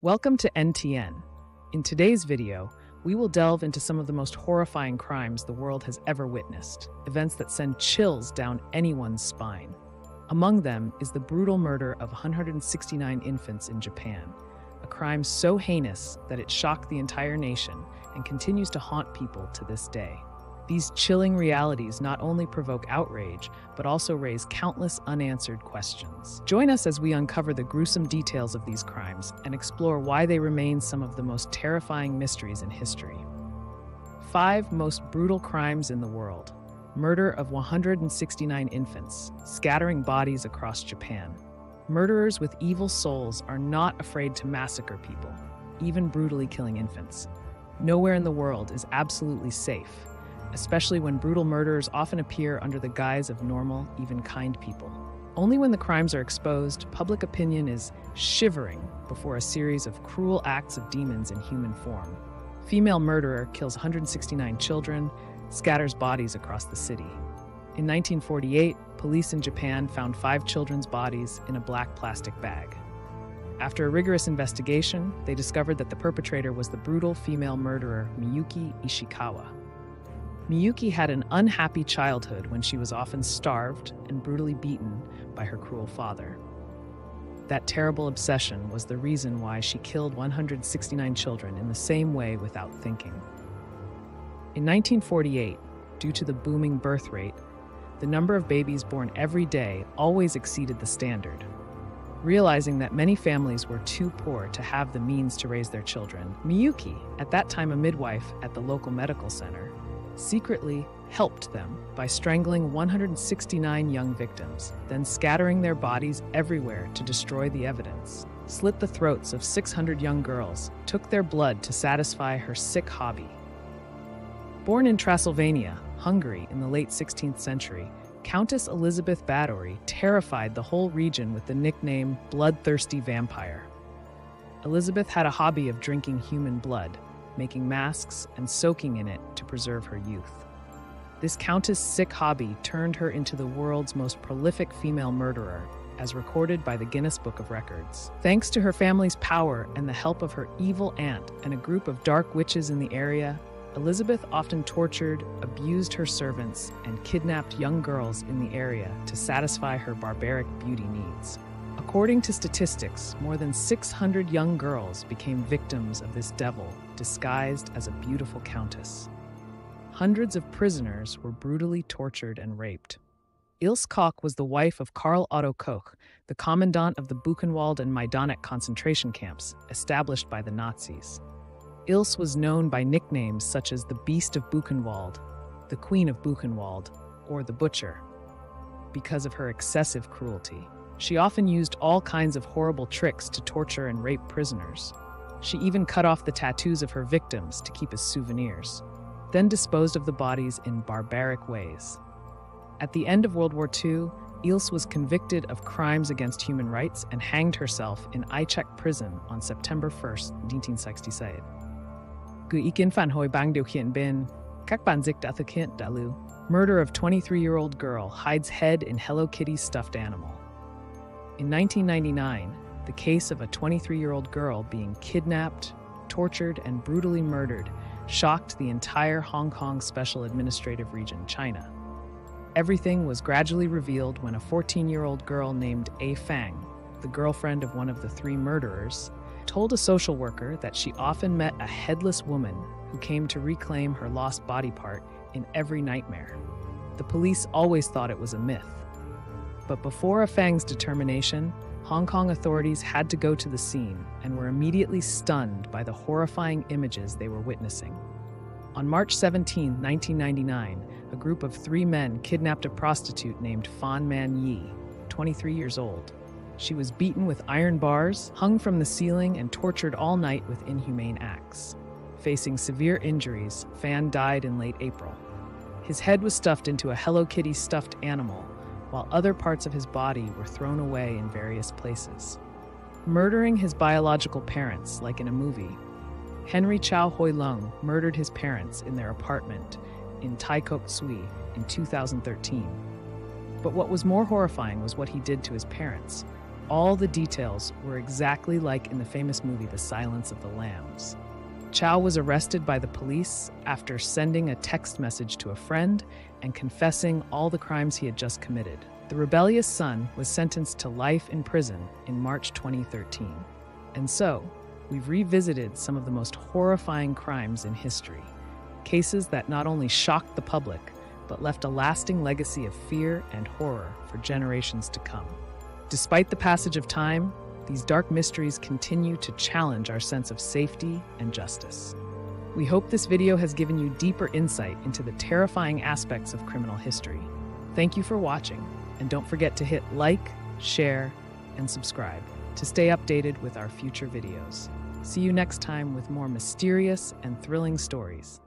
Welcome to NTN. In today's video, we will delve into some of the most horrifying crimes the world has ever witnessed, events that send chills down anyone's spine. Among them is the brutal murder of 169 infants in Japan, a crime so heinous that it shocked the entire nation and continues to haunt people to this day. These chilling realities not only provoke outrage, but also raise countless unanswered questions. Join us as we uncover the gruesome details of these crimes and explore why they remain some of the most terrifying mysteries in history. 5 most brutal crimes in the world. Murder of 169 infants, scattering bodies across Japan. Murderers with evil souls are not afraid to massacre people, even brutally killing infants. Nowhere in the world is absolutely safe, especially when brutal murderers often appear under the guise of normal, even kind people. Only when the crimes are exposed, public opinion is shivering before a series of cruel acts of demons in human form. Female murderer kills 169 children, scatters bodies across the city. In 1948, police in Japan found 5 children's bodies in a black plastic bag. After a rigorous investigation, they discovered that the perpetrator was the brutal female murderer Miyuki Ishikawa. Miyuki had an unhappy childhood when she was often starved and brutally beaten by her cruel father. That terrible obsession was the reason why she killed 169 children in the same way without thinking. In 1948, due to the booming birth rate, the number of babies born every day always exceeded the standard. Realizing that many families were too poor to have the means to raise their children, Miyuki, at that time a midwife at the local medical center, secretly helped them by strangling 169 young victims, then scattering their bodies everywhere to destroy the evidence, slit the throats of 600 young girls, took their blood to satisfy her sick hobby. Born in Transylvania, Hungary in the late 16th century, Countess Elizabeth Báthory terrified the whole region with the nickname Bloodthirsty Vampire. Elizabeth had a hobby of drinking human blood, making masks and soaking in it to preserve her youth. This countess' sick hobby turned her into the world's most prolific female murderer, as recorded by the Guinness Book of Records. Thanks to her family's power and the help of her evil aunt and a group of dark witches in the area, Elizabeth often tortured, abused her servants, and kidnapped young girls in the area to satisfy her barbaric beauty needs. According to statistics, more than 600 young girls became victims of this devil disguised as a beautiful countess. Hundreds of prisoners were brutally tortured and raped. Ilse Koch was the wife of Karl Otto Koch, the commandant of the Buchenwald and Majdanek concentration camps established by the Nazis. Ilse was known by nicknames such as the Beast of Buchenwald, the Queen of Buchenwald, or the Butcher, because of her excessive cruelty. She often used all kinds of horrible tricks to torture and rape prisoners. She even cut off the tattoos of her victims to keep as souvenirs, then disposed of the bodies in barbaric ways. At the end of World War II, Ilse was convicted of crimes against human rights and hanged herself in Eichach prison on September 1, 1967. Murder of 23-year-old girl hides head in Hello Kitty stuffed animal. In 1999, the case of a 23-year-old girl being kidnapped, tortured, and brutally murdered shocked the entire Hong Kong Special Administrative Region, China. Everything was gradually revealed when a 14-year-old girl named A Fang, the girlfriend of one of the 3 murderers, told a social worker that she often met a headless woman who came to reclaim her lost body part in every nightmare. The police always thought it was a myth. But before A Fang's determination, Hong Kong authorities had to go to the scene and were immediately stunned by the horrifying images they were witnessing. On March 17, 1999, a group of 3 men kidnapped a prostitute named Fan Man Yi, 23 years old. She was beaten with iron bars, hung from the ceiling, and tortured all night with inhumane acts. Facing severe injuries, Fan died in late April. His head was stuffed into a Hello Kitty stuffed animal, while other parts of his body were thrown away in various places. Murdering his biological parents, like in a movie, Henry Chow Hoi Lung murdered his parents in their apartment in Tai Kok Sui in 2013. But what was more horrifying was what he did to his parents. all the details were exactly like in the famous movie The Silence of the Lambs. Chow was arrested by the police after sending a text message to a friend and confessing all the crimes he had just committed. The rebellious son was sentenced to life in prison in March 2013. And so, we've revisited some of the most horrifying crimes in history, cases that not only shocked the public, but left a lasting legacy of fear and horror for generations to come. Despite the passage of time, these dark mysteries continue to challenge our sense of safety and justice. We hope this video has given you deeper insight into the terrifying aspects of criminal history. Thank you for watching, and don't forget to hit like, share, and subscribe to stay updated with our future videos. See you next time with more mysterious and thrilling stories.